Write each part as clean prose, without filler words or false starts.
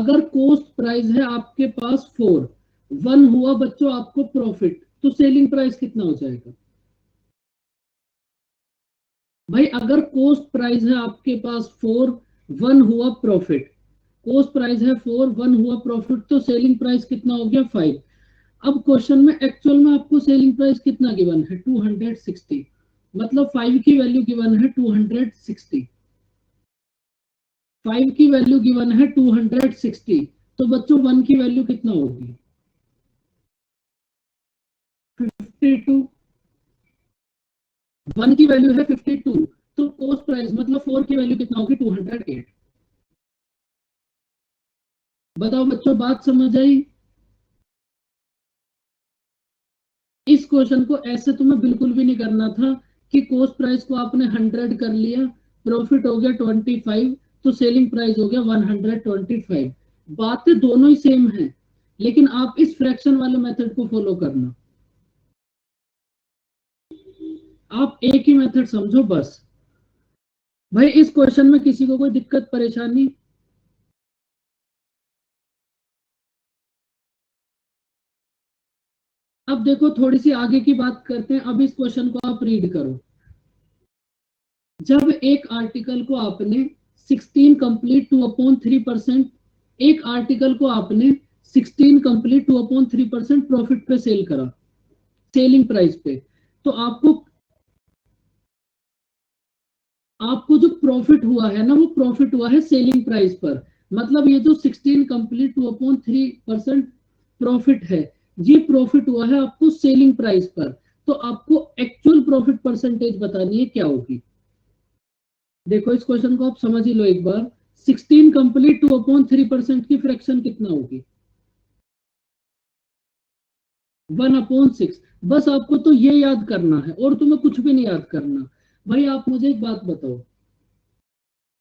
अगर cost price है आपके पास 4, 1 हुआ बच्चों आपको प्रॉफिट, तो सेलिंग प्राइस कितना हो जाएगा भाई? अगर कॉस्ट प्राइस है आपके पास 4, 1 हुआ प्रॉफिट, कॉस्ट प्राइस है 4, 1 हुआ प्रॉफिट, तो सेलिंग प्राइस कितना हो गया 5। अब क्वेश्चन में एक्चुअल में आपको सेलिंग प्राइस कितना गिवन है 260, मतलब 5 की वैल्यू गिवन है 260, 5 की वैल्यू गिवन है 260, तो बच्चों 1 की वैल्यू कितना होगी 52, 1 की वैल्यू है 52, तो कॉस्ट प्राइस मतलब 4 की वैल्यू कितना होगी 208। बताओ बच्चों बात समझ आई? इस क्वेश्चन को ऐसे तुम्हें बिल्कुल भी नहीं करना था कि कॉस्ट प्राइस को आपने 100 कर लिया, प्रॉफिट हो गया 25, तो सेलिंग प्राइस हो गया 125। बातें दोनों ही सेम है, लेकिन आप इस फ्रैक्शन वाले मेथड को फॉलो करना। आप एक ही मेथड समझो बस। भाई इस क्वेश्चन में किसी को कोई दिक्कत परेशानी? अब देखो थोड़ी सी आगे की बात करते हैं। अब इस क्वेश्चन को आप रीड करो। जब एक आर्टिकल को आपने 16 कंप्लीट 2/3%, एक आर्टिकल को आपने 16 कंप्लीट 2/3% प्रॉफिट पे सेल करा, सेलिंग प्राइस पे, तो आपको आपको जो प्रॉफिट हुआ है ना, वो प्रॉफिट हुआ है सेलिंग प्राइस पर। मतलब ये जो 16 कंप्लीट 2/3% प्रॉफिट है, ये प्रॉफिट हुआ है आपको सेलिंग प्राइस पर। तो आपको एक्चुअल प्रॉफिट परसेंटेज बतानी है क्या होगी। देखो इस क्वेश्चन को आप समझ ही लो एक बार। 16 कंप्लीट 2/3% की फ्रैक्शन कितना होगी 1/6। बस आपको तो ये याद करना है और तुम्हें कुछ भी नहीं याद करना। भाई आप मुझे एक बात बताओ,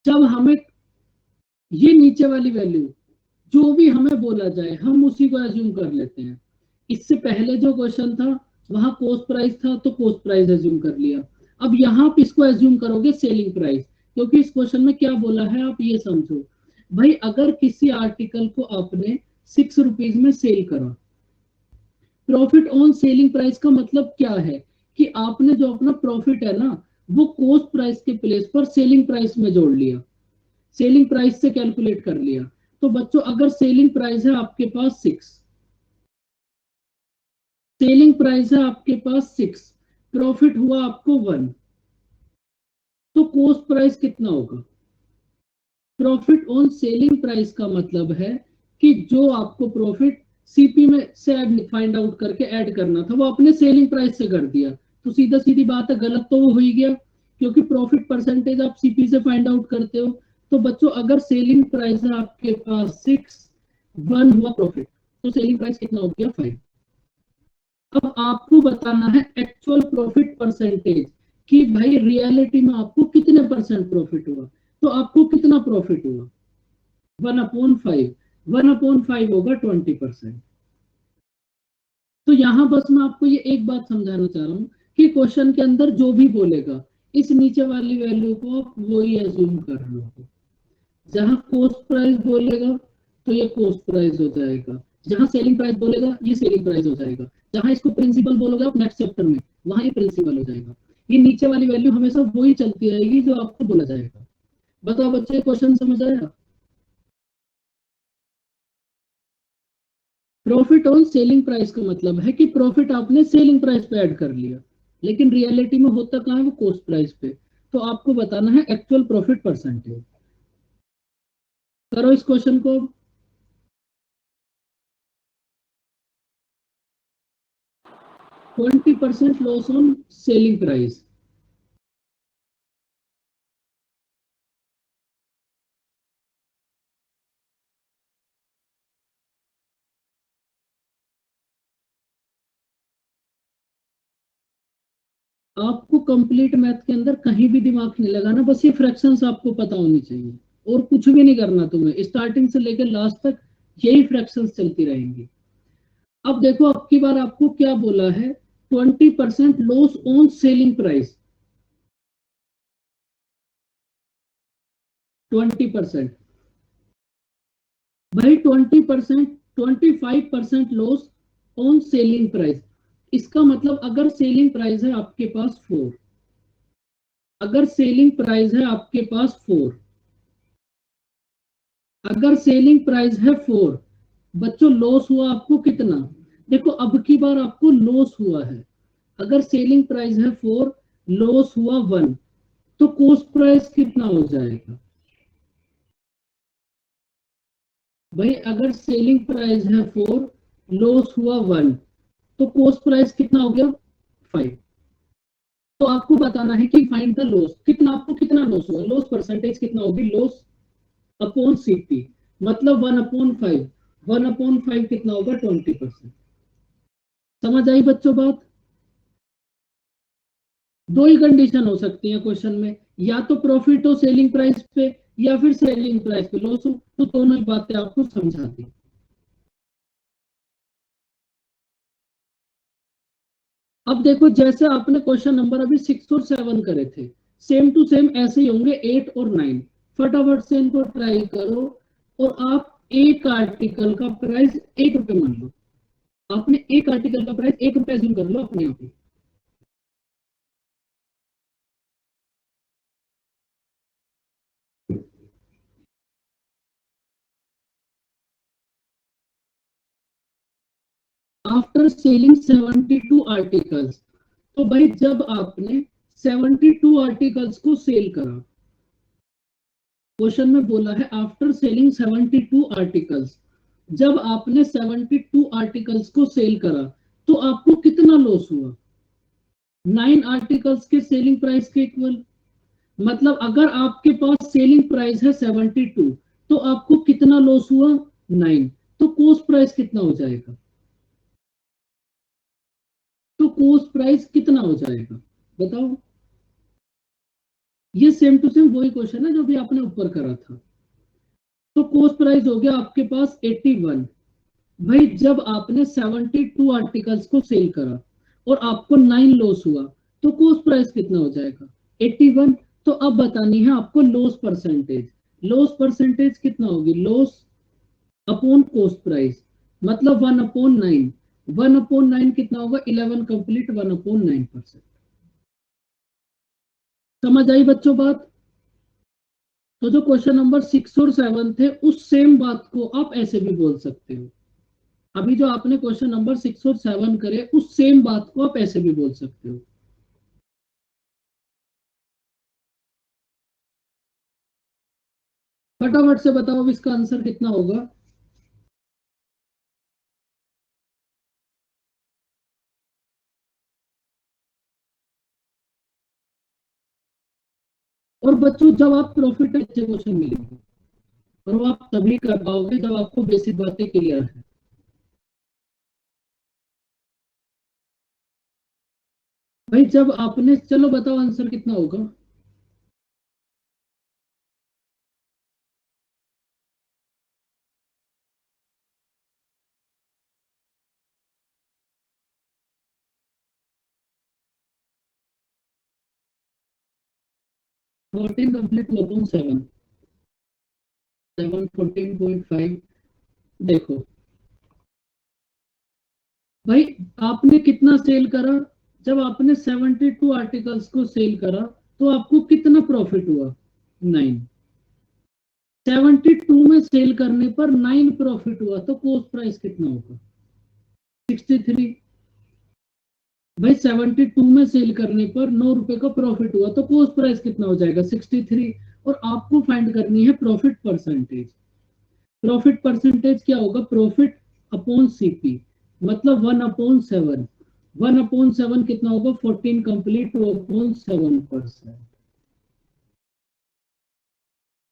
जब हमें ये नीचे वाली वैल्यू जो भी हमें बोला जाए हम उसी को एज्यूम कर लेते हैं। इससे पहले जो क्वेश्चन था वहां कॉस्ट प्राइस था, तो कॉस्ट प्राइस एज्यूम कर लिया। अब यहाँ आप इसको एज्यूम करोगे सेलिंग प्राइस, क्योंकि इस क्वेश्चन में क्या बोला है आप ये समझो। भाई अगर किसी आर्टिकल को आपने 6 रुपीज में सेल करा, प्रॉफिट ऑन सेलिंग प्राइस का मतलब क्या है कि आपने जो अपना प्रॉफिट है ना, वो कॉस्ट प्राइस के प्लेस पर सेलिंग प्राइस में जोड़ लिया, सेलिंग प्राइस से कैलकुलेट कर लिया। तो बच्चों अगर सेलिंग प्राइस है आपके पास 6, सेलिंग प्राइस है आपके पास 6, प्रॉफिट हुआ आपको 1, तो कॉस्ट प्राइस कितना होगा? प्रॉफिट ऑन सेलिंग प्राइस का मतलब है कि जो आपको प्रॉफिट सीपी में से फाइंड आउट करके ऐड करना था, वो आपने सेलिंग प्राइस से कर दिया। तो सीधा सीधी बात है, गलत तो वो हो ही गया, क्योंकि प्रॉफिट परसेंटेज आप सीपी से फाइंड आउट करते हो। तो बच्चों अगर सेलिंग प्राइस है आपके पास 6, 1 हुआ प्रॉफिट, तो सेलिंग प्राइस कितना हो गया 5। अब आपको बताना है एक्चुअल प्रॉफिट परसेंटेज कि भाई रियलिटी में आपको कितने परसेंट प्रॉफिट हुआ। तो आपको कितना प्रॉफिट हुआ 1/5, 1/5 होगा 20%। तो यहाँ बस मैं आपको ये एक बात समझाना चाह रहा हूँ कि क्वेश्चन के अंदर जो भी बोलेगा, इस नीचे वाली वैल्यू को आप वही एज्यूम कर लो। जहां कॉस्ट प्राइस बोलेगा तो ये कॉस्ट प्राइस हो जाएगा, जहां सेलिंग प्राइस बोलेगा ये सेलिंग प्राइस हो जाएगा, जहां इसको प्रिंसिपल बोलोगे आप नेक्स्ट चैप्टर में, वहां ये प्रिंसिपल हो जाएगा। ये नीचे वाली वैल्यू हमेशा वही चलती रहेगी जो आपको बोला जाएगा। बताओ बच्चे क्वेश्चन समझ आया? प्रॉफिट ऑन सेलिंग प्राइस का मतलब है कि प्रॉफिट आपने सेलिंग प्राइस पे ऐड कर लिया, लेकिन रियलिटी में होता कहाँ है, वो कॉस्ट प्राइस पे। तो आपको बताना है एक्चुअल प्रॉफिट परसेंटेज। करो इस क्वेश्चन को। 20% लॉस ऑन सेलिंग प्राइस। आपको कंप्लीट मैथ के अंदर कहीं भी दिमाग नहीं लगाना, बस ये फ्रैक्शंस आपको पता होनी चाहिए और कुछ भी नहीं करना तुम्हें। स्टार्टिंग से लेकर लास्ट तक यही फ्रैक्शंस चलती रहेंगी। अब देखो अब की बार आपको क्या बोला है, 20% लॉस ऑन सेलिंग प्राइस, 20%। भाई 20%, 25% लॉस ऑन सेलिंग प्राइस। इसका मतलब अगर सेलिंग प्राइस है आपके पास 4, अगर सेलिंग प्राइस है आपके पास 4, अगर सेलिंग प्राइस है 4, बच्चों लॉस हुआ आपको कितना? देखो अब की बार आपको लॉस हुआ है। अगर सेलिंग प्राइस है 4, लॉस हुआ 1, तो कॉस्ट प्राइस कितना हो जाएगा? भाई अगर सेलिंग प्राइस है 4, लॉस हुआ 1, तो कॉस्ट प्राइस कितना हो गया? 5। तो आपको बताना है कि फाइंड द लॉस, कितना आपको कितना लॉस हुआ, लॉस परसेंटेज कितना होगी, लॉस अपॉन सीपी, मतलब 1/5। 1/5 कितना होगा? 20%। समझ आई बच्चों बात? दो ही कंडीशन हो सकती है क्वेश्चन में, या तो प्रॉफिट हो सेलिंग प्राइस पे, या फिर सेलिंग प्राइस पे लॉस हो, तो दोनों ही बातें आपको समझा दी। अब देखो जैसे आपने क्वेश्चन नंबर अभी 6 और 7 करे थे, सेम टू सेम ऐसे ही होंगे 8 और 9। फटाफट से इनको ट्राई करो। और आप एक आर्टिकल का प्राइस 1 रुपए मान लो, आपने एक आर्टिकल का प्राइस 1 रुपए एज्यूम कर लो अपने आप ही। आफ्टर सेलिंग 72 आर्टिकल्स, तो भाई जब आपने 72 आर्टिकल्स को सेल करा, क्वेश्चन में बोला है आफ्टर सेलिंग 72 आर्टिकल्स, जब आपने 72 आर्टिकल्स को सेल करा, तो आपको कितना लॉस हुआ? 9 आर्टिकल्स के सेलिंग प्राइस के इक्वल। मतलब अगर आपके पास सेलिंग प्राइस है 72, तो आपको कितना लॉस हुआ? 9। तो कॉस्ट प्राइस कितना हो जाएगा? तो कॉस्ट प्राइस कितना हो जाएगा बताओ? ये सेम टू सेम वही क्वेश्चन है जो भी आपने ऊपर करा था। तो कॉस्ट प्राइस हो गया आपके पास 81। भाई जब आपने 72 आर्टिकल्स को सेल करा और आपको 9 लॉस हुआ, तो कॉस्ट प्राइस कितना हो जाएगा? 81। तो अब बतानी है आपको लॉस परसेंटेज। लॉस परसेंटेज कितना होगी? लॉस अपॉन कॉस्ट प्राइस, मतलब 1/9। 1/9 कितना होगा? 11 कंप्लीट 1/9%। समझ आई बच्चों बात? तो जो क्वेश्चन नंबर 6 और 7 थे, उस सेम बात को आप ऐसे भी बोल सकते हो। अभी जो आपने क्वेश्चन नंबर 6 और 7 करे, उस सेम बात को आप ऐसे भी बोल सकते हो। फटाफट से बताओ अब इसका आंसर कितना होगा? और बच्चों जब आप प्रॉफिट अच्छे क्वेश्चन मिलेंगे, और वो आप तभी कर पाओगे जब आपको बेसिक बातें क्लियर है। भाई जब आपने, चलो बताओ आंसर कितना होगा? 14 कंप्लीट 4.7, 7 14.5। देखो भाई आपने कितना सेल करा? जब आपने 72 आर्टिकल्स को सेल करा, तो आपको कितना प्रॉफिट हुआ? 9। 72 में सेल करने पर 9 प्रॉफिट हुआ, तो कॉस्ट प्राइस कितना होगा? 63। भाई 72 में सेल करने पर 9 रुपए का प्रॉफिट हुआ, तो कॉस्ट प्राइस कितना हो जाएगा? 63। और आपको फाइंड करनी है प्रॉफिट परसेंटेज। प्रॉफिट परसेंटेज क्या होगा? प्रॉफिट अपॉन सीपी, मतलब 1/7। 1/7 कितना होगा? 14 कंप्लीट 2/7%।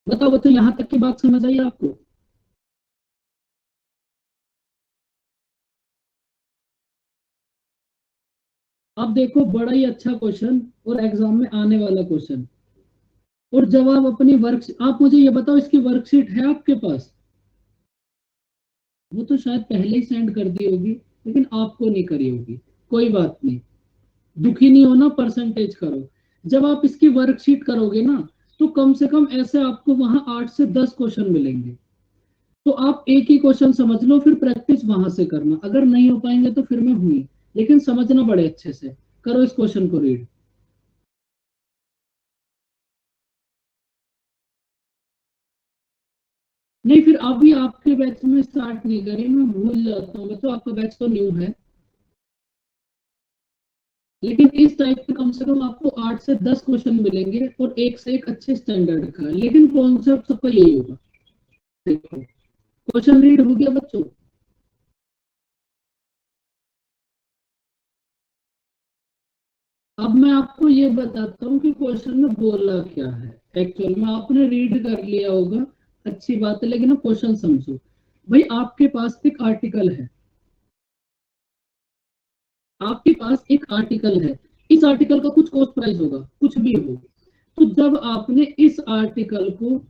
बताओ बच्चों, यहां तक की बात समझ आई आपको? अब देखो बड़ा ही अच्छा क्वेश्चन, और एग्जाम में आने वाला क्वेश्चन। और जब आप अपनी वर्क, आप मुझे ये बताओ इसकी वर्कशीट है आपके पास? वो तो शायद पहले ही सेंड कर दी होगी, लेकिन आपको नहीं करी होगी। कोई बात नहीं, दुखी नहीं होना, परसेंटेज करो। जब आप इसकी वर्कशीट करोगे ना, तो कम से कम ऐसे आपको वहां 8 से 10 क्वेश्चन मिलेंगे। तो आप एक ही क्वेश्चन समझ लो, फिर प्रैक्टिस वहां से करना, अगर नहीं हो पाएंगे तो फिर मैं हुई, लेकिन समझना बड़े अच्छे से। करो इस क्वेश्चन को रीड। नहीं, फिर अभी आपके बैच में स्टार्ट नहीं करी, मैं भूल जाता हूँ, तो आपका बैच तो न्यू है। लेकिन इस टाइप के कम से कम आपको 8 से 10 क्वेश्चन मिलेंगे, और एक से एक अच्छे स्टैंडर्ड का, लेकिन कॉन्सेप्ट सबका यही होगा। देखो, क्वेश्चन रीड हो गया बच्चों? अब मैं आपको ये बताता हूँ कि क्वेश्चन में बोला क्या है। एक्चुअल में आपने रीड कर लिया होगा, अच्छी बात है, लेकिन क्वेश्चन समझो। भाई आपके पास एक आर्टिकल है, आपके पास एक आर्टिकल है, इस आर्टिकल का कुछ कॉस्ट प्राइस होगा, कुछ भी हो। तो जब आपने इस आर्टिकल को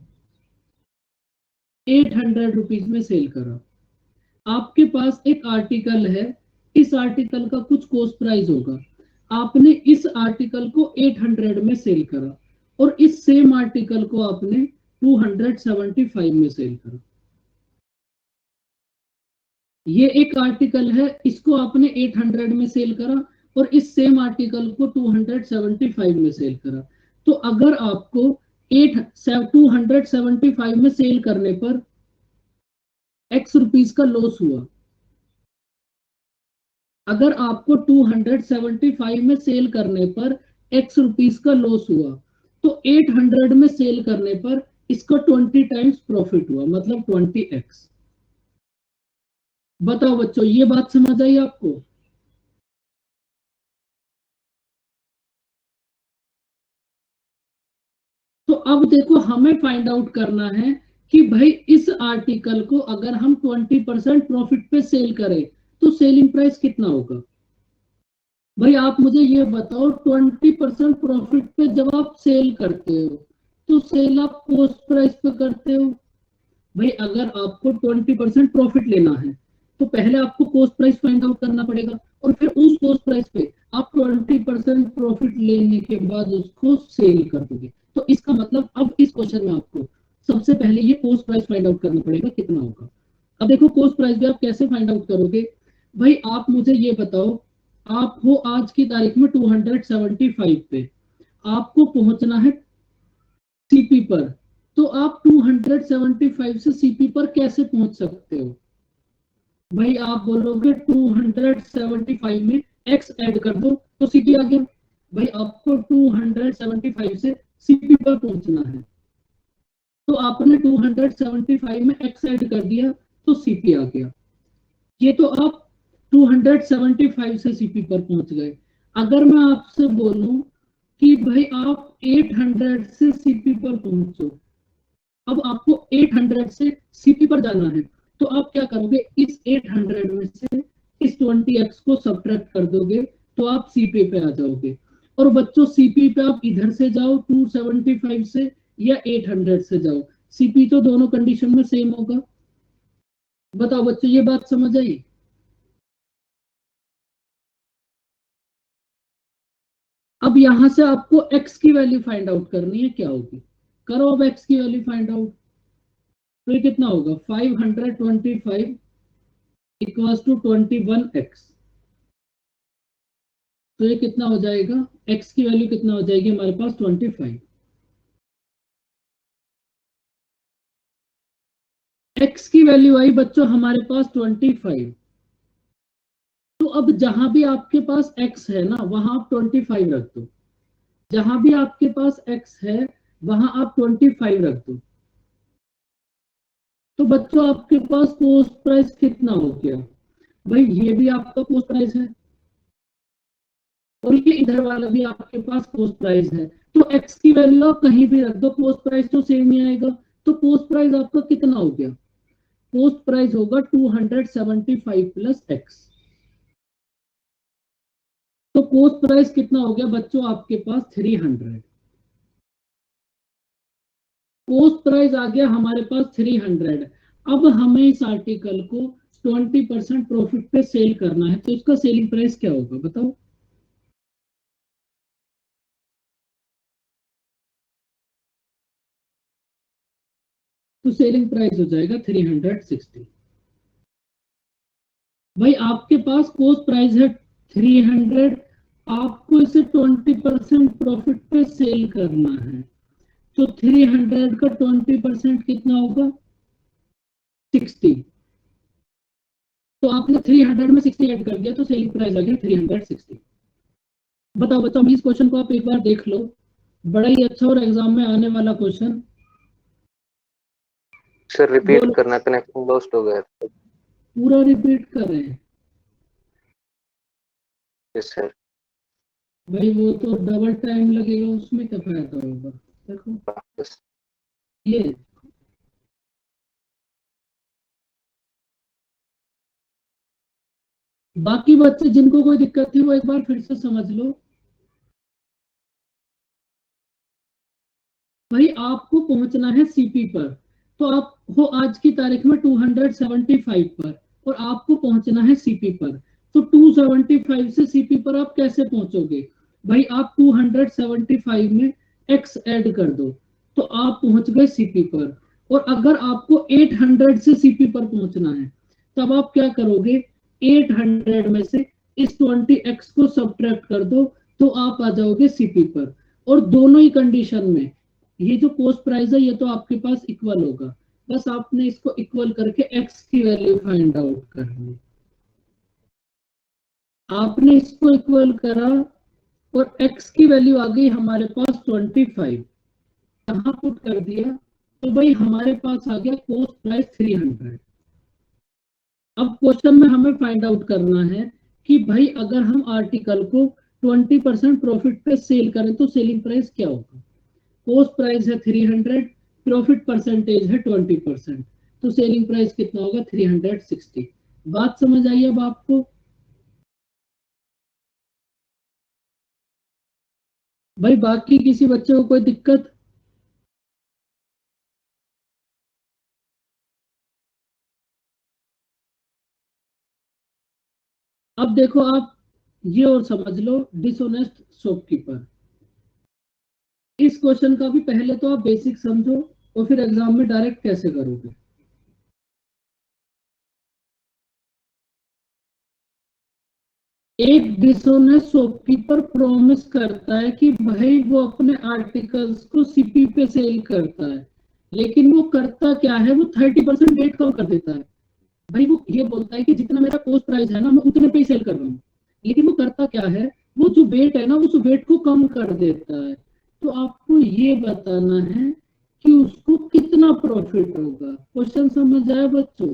800 रुपीज में सेल करा, आपके पास एक आर्टिकल है, इस आर्टिकल का कुछ कॉस्ट प्राइस होगा, आपने इस आर्टिकल को 800 में सेल करा, और इस सेम आर्टिकल को आपने 275 में सेल करा। ये एक आर्टिकल है, इसको आपने 800 में सेल करा, और इस सेम आर्टिकल को 275 में सेल करा। तो अगर आपको 275 में सेल करने पर एक्स रुपीज का लॉस हुआ, अगर आपको 275 में सेल करने पर एक्स रुपीज का लॉस हुआ, तो 800 में सेल करने पर इसका 20 टाइम्स प्रॉफिट हुआ, मतलब 20x। बताओ बच्चों, ये बात समझ आई आपको? तो अब देखो, हमें फाइंड आउट करना है कि भाई इस आर्टिकल को अगर हम 20% प्रॉफिट पे सेल करें, तो सेलिंग प्राइस कितना होगा। भाई आप मुझे ये बताओ, 20% प्रॉफिट पे जब आप सेल करते हो, तो सेल आप कॉस्ट प्राइस पे करते हो। भाई अगर आपको 20% प्रॉफिट लेना है, तो पहले आपको कॉस्ट प्राइस फाइंड आउट करना पड़ेगा, और फिर उस कॉस्ट प्राइस पे आप 20% प्रॉफिट लेने के बाद उसको सेल कर दोगे। तो इसका मतलब अब इस क्वेश्चन में आपको सबसे पहले ये कॉस्ट प्राइस फाइंड आउट करना पड़ेगा कितना होगा। अब देखो, कॉस्ट प्राइस भी आप कैसे फाइंड आउट करोगे। भाई आप मुझे ये बताओ, आप हो आज की तारीख में 275 पे, आपको पहुंचना है सीपी पर। तो आप 275 से सीपी पर कैसे पहुंच सकते हो। भाई आप बोलोगे 275 में एक्स ऐड कर दो, तो सीपी आ गया। भाई आपको 275 से सीपी पर पहुंचना है, तो आपने 275 में एक्स ऐड कर दिया, तो सीपी आ गया। ये तो आप 275 से सीपी पर पहुंच गए। अगर मैं आपसे बोलूं कि भाई आप 800 से सीपी पर पहुंचो, अब आपको 800 से सीपी पर जाना है, तो आप क्या करोगे, इस 800 में से इस 20x को सब्ट्रैक्ट कर दोगे, तो आप सीपी पे आ जाओगे। और बच्चों, सीपी पे आप इधर से जाओ 275 से, या 800 से जाओ, सीपी तो दोनों कंडीशन में सेम होगा। बताओ बच्चों, ये बात समझ आई? अब यहां से आपको x की वैल्यू फाइंड आउट करनी है, क्या होगी। करो अब x की वैल्यू फाइंड आउट। तो ये कितना होगा, 525 इक्वल्स टू 21x। तो ये कितना हो जाएगा, x की वैल्यू कितना हो जाएगी हमारे पास, 25। x की वैल्यू आई बच्चों हमारे पास 25। तो अब जहां भी आपके पास x है ना, वहां आप 25 रख दो। जहां भी आपके पास x है, वहां आप 25 रख दो। तो बच्चों आपके पास कॉस्ट प्राइस कितना हो गया। भाई ये भी आपका कॉस्ट प्राइस है, और ये इधर वाला भी आपके पास कॉस्ट प्राइस है। तो x की वैल्यू आप कहीं भी रख दो, कॉस्ट प्राइस तो सेम ही आएगा। तो कॉस्ट प्राइस आपका कितना हो गया, कॉस्ट प्राइस होगा 275 प्लस एक्स। तो कॉस्ट प्राइस कितना हो गया बच्चों आपके पास, 300। कॉस्ट प्राइस आ गया हमारे पास 300। अब हमें इस आर्टिकल को 20% प्रॉफिट पे सेल करना है, तो इसका सेलिंग प्राइस क्या होगा बताओ। तो सेलिंग प्राइस हो जाएगा 360। भाई आपके पास कॉस्ट प्राइस है 300, आपको इसे 20% प्रॉफिट पे सेल करना है, तो 300 का 20% कितना होगा? 60। तो आपने 300 में 60 ऐड कर दिया, तो सेलिंग प्राइस आ गया 360। बताओ बताओ, इस क्वेश्चन को आप एक बार देख लो, बड़ा ही अच्छा और एग्जाम में आने वाला क्वेश्चन। सर रिपीट करना, कनेक्शन लॉस्ट हो गया। पूरा रिपीट कर रहे हैं? Yes sir. भाई वो तो डबल टाइम लगेगा, उसमें क्या फायदा होगा? देखो ये बाकी बच्चे जिनको कोई दिक्कत थी वो एक बार फिर से समझ लो। भाई आपको पहुंचना है सीपी पर, तो आप हो आज की तारीख में 275 पर, और आपको पहुंचना है सीपी पर। तो 275 से सीपी पर आप कैसे पहुंचोगे? भाई आप 275 में एक्स ऐड कर दो, तो आप पहुंच गए सीपी पर। और अगर आपको 800 से सीपी पर पहुंचना है, तब आप क्या करोगे? 800 में से इस 20x को सब्ट्रैक्ट कर दो, तो आप आ जाओगे सीपी पर। और दोनों ही कंडीशन में ये जो कॉस्ट प्राइस है ये तो आपके पास इक्वल होगा, बस आपने इसको इक्वल करके एक्स की वैल्यू फाइंड आउट करनी। आपने इसको इक्वल करा और एक्स की वैल्यू आ गई हमारे पास 25, कहाँ पुट कर दिया? तो भाई हमारे पास आ गया कॉस्ट प्राइस 300। अब क्वेश्चन में हमें फाइंड आउट करना है कि भाई अगर हम आर्टिकल को 20% प्रॉफिट पे सेल करें तो सेलिंग प्राइस क्या होगा? कॉस्ट प्राइस है 300, प्रॉफिट परसेंटेज है 20%, तो सेलिंग प्राइस कितना होगा? 360। बात समझ आई अब आपको? भाई बाकी किसी बच्चे को कोई दिक्कत? अब देखो आप ये और समझ लो, डिसऑनेस्ट शॉपकीपर। इस क्वेश्चन का भी पहले तो आप बेसिक समझो और फिर एग्जाम में डायरेक्ट कैसे करोगे। एक डिसऑनेस्ट शॉपकीपर प्रॉमिस करता है कि भाई वो अपने आर्टिकल्स को सीपी पे सेल करता है, लेकिन वो करता क्या है? वो 30% रेट कम कर देता है। भाई वो ये बोलता है कि जितना मेरा कॉस्ट प्राइस है ना, मैं उतने पे ही सेल कर रहा हूँ, लेकिन वो करता क्या है? वो जो वेट है ना, उस वेट को कम कर देता है। तो आपको ये बताना है कि उसको कितना प्रॉफिट होगा। क्वेश्चन समझ आया बच्चों?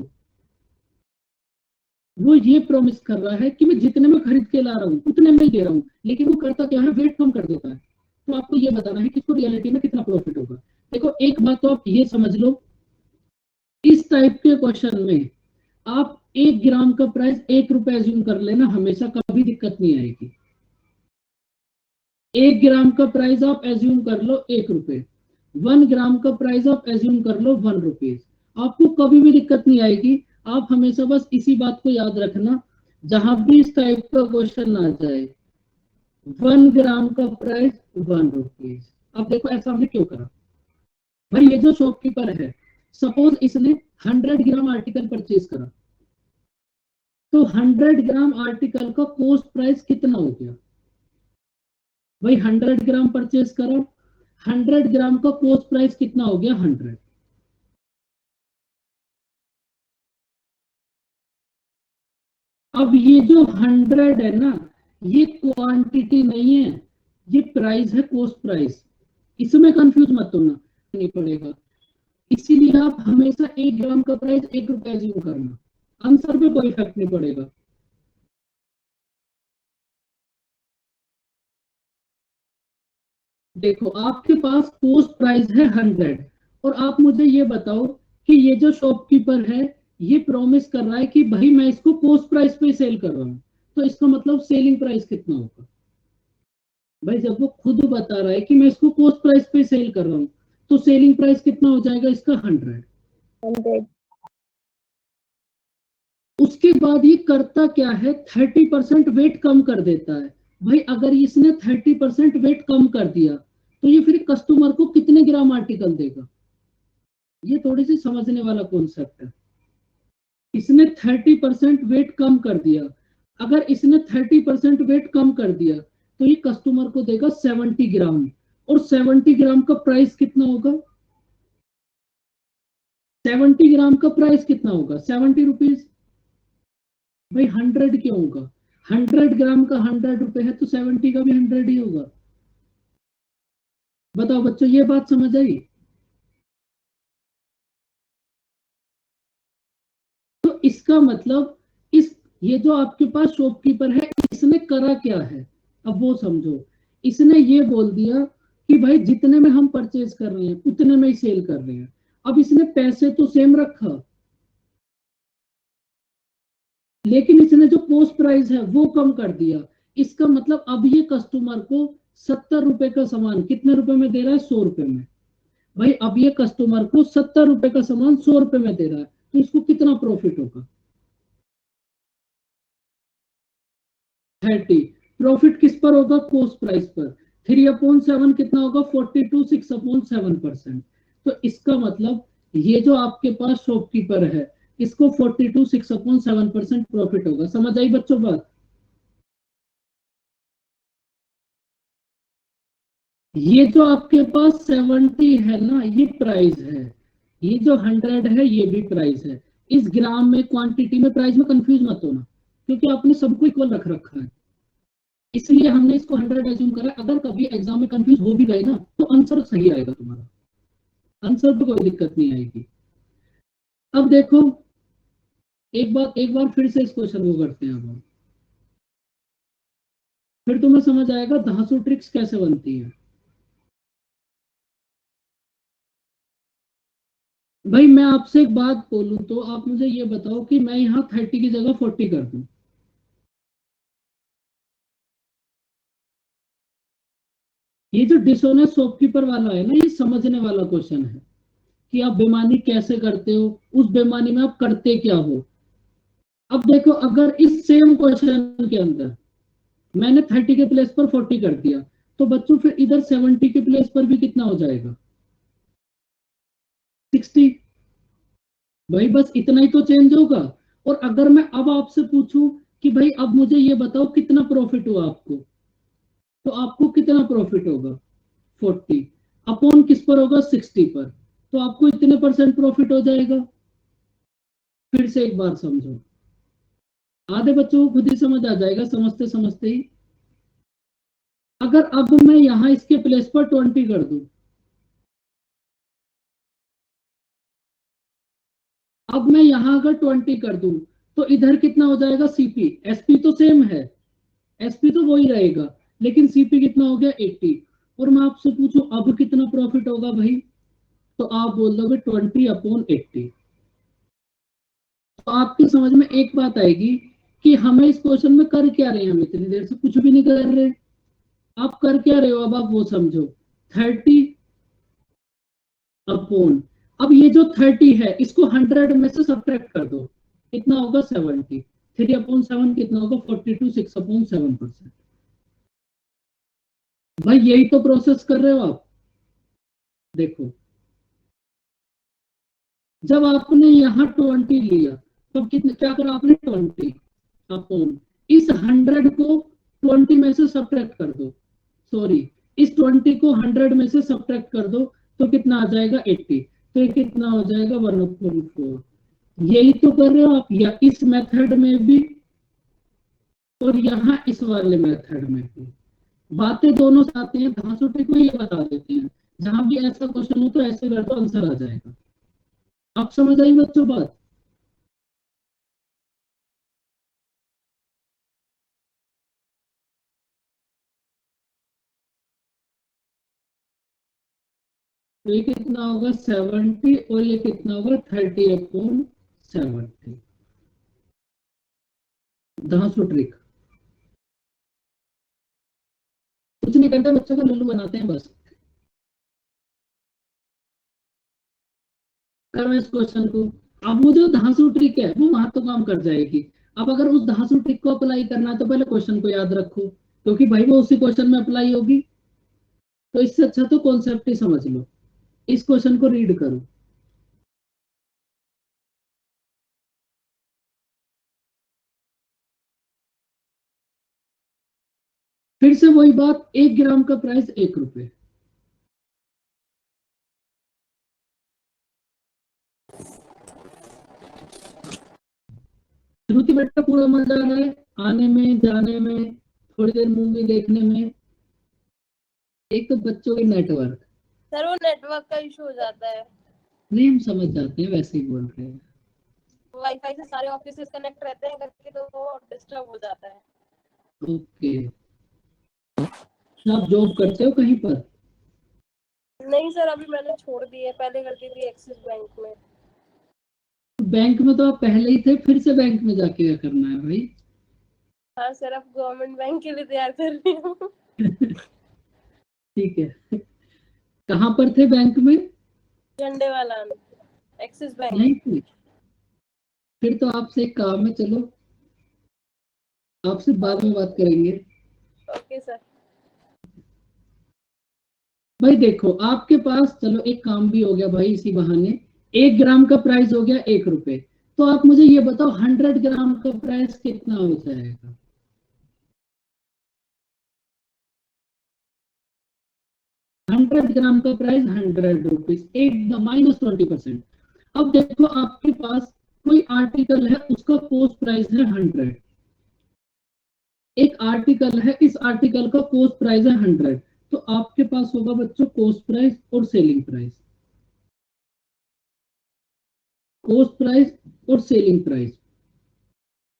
वो ये प्रॉमिस कर रहा है कि मैं जितने में खरीद के ला रहा हूँ उतने में ही दे रहा हूँ, लेकिन वो करता क्या है? वेट कम कर देता है। तो आपको ये बताना है कि इसको रियलिटी में कितना प्रॉफिट होगा। देखो एक बात तो आप ये समझ लो, इस टाइप के क्वेश्चन में आप 1 ग्राम का प्राइस 1 रुपए एज्यूम कर लेना, हमेशा कभी दिक्कत नहीं आएगी। 1 ग्राम का प्राइस आप एज्यूम कर लो 1 रुपए, 1 ग्राम का प्राइस आप एज्यूम कर लो 1 रुपीज, आपको कभी भी दिक्कत नहीं आएगी। आप हमेशा बस इसी बात को याद रखना, जहां भी इस टाइप का क्वेश्चन आ जाए, 1 ग्राम का प्राइस 1 रुपीज। अब देखो ऐसा हमने क्यों करा? भाई ये जो शॉपकीपर है, सपोज इसने 100 ग्राम आर्टिकल परचेज करा, तो 100 ग्राम आर्टिकल का कॉस्ट प्राइस कितना हो गया? भाई 100 ग्राम परचेज करो, 100 ग्राम का कॉस्ट प्राइस कितना हो गया? 100। अब ये जो 100 है ना, ये क्वांटिटी नहीं है, ये प्राइस है, कॉस्ट प्राइस। इसमें कंफ्यूज मत होना, नहीं पड़ेगा। इसीलिए आप हमेशा 1 ग्राम का प्राइस 1 रुपया एज्यूम करना, आंसर पे कोई इफेक्ट नहीं पड़ेगा। देखो आपके पास कॉस्ट प्राइस है 100, और आप मुझे ये बताओ कि ये जो शॉपकीपर है ये प्रॉमिस कर रहा है कि भाई मैं इसको कॉस्ट प्राइस पे सेल कर रहा हूँ, तो इसका मतलब सेलिंग प्राइस कितना होगा? भाई जब वो खुद बता रहा है कि मैं इसको कॉस्ट प्राइस पे सेल कर रहा हूँ, तो सेलिंग प्राइस कितना हो जाएगा इसका? 100। उसके बाद ये करता क्या है? 30% वेट कम कर देता है। भाई अगर इसने 30% वेट कम कर दिया, तो ये फिर कस्टमर को कितने ग्राम आर्टिकल देगा? ये थोड़ी सी समझने वाला कॉन्सेप्ट है। इसने 30% वेट कम कर दिया। अगर इसने 30% वेट कम कर दिया तो ये कस्टमर को देगा 70 ग्राम, और 70 ग्राम का प्राइस कितना होगा? 70 ग्राम का प्राइस कितना होगा? 70 रुपीज। भाई 100 क्यों होगा? 100 ग्राम का 100 रुपए है तो 70 का भी 100 ही होगा। बताओ बच्चों, ये बात समझ आई? तो इसका मतलब इस ये जो आपके पास शॉपकीपर है, इसने करा क्या है, अब वो समझो। इसने ये बोल दिया कि भाई जितने में हम परचेज कर रहे हैं उतने में ही सेल कर रहे हैं। अब इसने पैसे तो सेम रखा, लेकिन इसने जो पोस्ट प्राइस है वो कम कर दिया। इसका मतलब अब ये कस्टमर को 70 रुपए का सामान कितने रुपए में दे रहा है? 100 रुपए में। भाई अब ये कस्टमर को 70 रुपए का सामान 100 रुपए में दे रहा है, तो इसको कितना प्रॉफिट होगा? 30। प्रॉफिट किस पर होगा? कॉस्ट प्राइस पर। 3/7 कितना होगा? 42 6/7%। तो इसका मतलब ये जो आपके पास शॉपकीपर है, इसको 42 6/7% प्रॉफिट होगा। समझ आई बच्चों बात? ये जो आपके पास 70 है ना, ये प्राइस है। ये जो 100 है ये भी प्राइस है। इस ग्राम में, क्वांटिटी में, प्राइस में कंफ्यूज मत होना, क्योंकि आपने सबको इक्वल रख रखा है, इसलिए हमने इसको 100 एज्यूम करा। अगर कभी एग्जाम में कंफ्यूज हो भी गए ना तो आंसर सही आएगा तुम्हारा, आंसर पे कोई दिक्कत नहीं आएगी। अब देखो, एक बार फिर से इस क्वेश्चन को करते हैं। अब फिर तुम्हें समझ आएगा धांसू ट्रिक्स कैसे बनती है। भाई मैं आपसे एक बात बोलूं तो आप मुझे ये बताओ कि मैं यहाँ 30 की जगह 40 कर दूं। ये जो डिसऑनेस्ट शॉपकीपर वाला है ना, ये समझने वाला क्वेश्चन है कि आप बेईमानी कैसे करते हो, उस बेईमानी में आप करते क्या हो। अब देखो, अगर इस सेम क्वेश्चन के अंदर मैंने 30 के प्लेस पर 40 कर दिया, तो बच्चों फिर इधर 70 के प्लेस पर भी कितना हो जाएगा? 60। भाई बस इतना ही तो चेंज होगा। और अगर मैं अब आपसे पूछूं कि भाई अब मुझे ये बताओ कितना प्रॉफिट हुआ आपको, तो आपको कितना प्रॉफिट होगा? 40 अपॉन किस पर होगा? 60 पर। तो आपको इतने परसेंट प्रॉफिट हो जाएगा। फिर से एक बार समझो, आधे बच्चों को खुद ही समझ आ जाएगा समझते समझते ही। अगर अब मैं यहां इसके प्लेस पर 20 कर दूं, अब मैं यहां अगर 20 कर दूं, तो इधर कितना हो जाएगा? सीपी। एसपी तो सेम है, एसपी तो वही रहेगा, लेकिन सीपी कितना हो गया? 80। और मैं आपसे पूछूं अब कितना प्रॉफिट होगा भाई, तो आप बोल दोगे 20/80। तो आपकी समझ में एक बात आएगी कि हमें इस क्वेश्चन में कर क्या रहे हैं। हम इतनी देर से कुछ भी नहीं कर रहे, आप कर क्या रहे हो अब आप वो समझो। 30 अपॉन, अब ये जो 30 है इसको 100 में से सब्ट्रैक्ट कर दो, कितना होगा? 70। 3/7 कितना होगा? 42 6/7%। भाई यही तो प्रोसेस कर रहे हो आप। देखो, जब आपने यहाँ 20 लिया, तब कितने क्या करा आपने? 20 अपॉन इस 100 को 20 में से सब्ट्रैक्ट कर दो, सॉरी, इस 20 को 100 में से सब्ट्रैक्ट कर दो, तो कितना आ जाएगा? 80। तो ये कितना हो जाएगा? 1/4। यही तो कर रहे हो आप, या इस मेथड में भी और यहाँ इस वाले मेथड में भी बातें दोनों से आती हैं। धांसू ट्रिक में ये बता देते हैं, जहां भी ऐसा क्वेश्चन हो तो ऐसे कर दो, आंसर आ जाएगा। आप समझ आई बच्चों बात? तो ये कितना होगा? 70, और ये कितना होगा? 30/70। धांसू ट्रिक कुछ नहीं करते, बच्चों को लुल्लू बनाते हैं बस। करो इस क्वेश्चन को। अब वो जो धांसू ट्रिक है वो वहां तो काम कर जाएगी। अब अगर उस धांसू ट्रिक को अप्लाई करना है तो पहले क्वेश्चन को याद रखो, क्योंकि भाई वो उसी क्वेश्चन में अप्लाई होगी। तो इससे अच्छा तो कॉन्सेप्ट ही समझ लो, इस क्वेश्चन को रीड करो। फिर से वही बात, 1 ग्राम का प्राइस 1 रुपए। श्रुति बेटा पूरा मजा आ रहा है आने में जाने में, थोड़ी देर मूवी देखने में? एक तो बच्चों के नेटवर्क, सर वो नेटवर्क का इशू हो जाता है। नहीं हम समझ जाते हैं, वैसे ही बोल रहे हैं। वाईफाई से सारे ऑफिसेस कनेक्ट रहते हैं करके, तो वो डिस्टर्ब हो जाता है। ओके, आप जॉब करते हो कहीं पर? नहीं सर, अभी मैंने छोड़ दी है, पहले करती थी एक्सिस बैंक में। बैंक में तो आप पहले ही थे, फिर से बैंक में जाके क्या करना है भाई? हाँ सर, अब गवर्नमेंट बैंक के लिए तैयार कर रही हूँ। ठीक है, कहाँ पर थे बैंक में? झंडे वाला एक्सिस बैंक। नहीं थे? फिर तो आपसे एक काम है, चलो आपसे बाद में बात करेंगे। Okay sir. भाई देखो आपके पास, चलो एक काम भी हो गया भाई इसी बहाने, 1 ग्राम का प्राइस हो गया 1 रुपए। तो आप मुझे ये बताओ 100 ग्राम का प्राइस कितना हो जाएगा? 100 ग्राम का प्राइस 100 रुपीज, एक -20%। अब देखो आपके पास कोई आर्टिकल है, उसका कॉस्ट प्राइस है 100। एक आर्टिकल है, इस आर्टिकल का कॉस्ट प्राइस है 100। तो आपके पास होगा बच्चों कॉस्ट प्राइस और सेलिंग प्राइस। कॉस्ट प्राइस और सेलिंग प्राइस।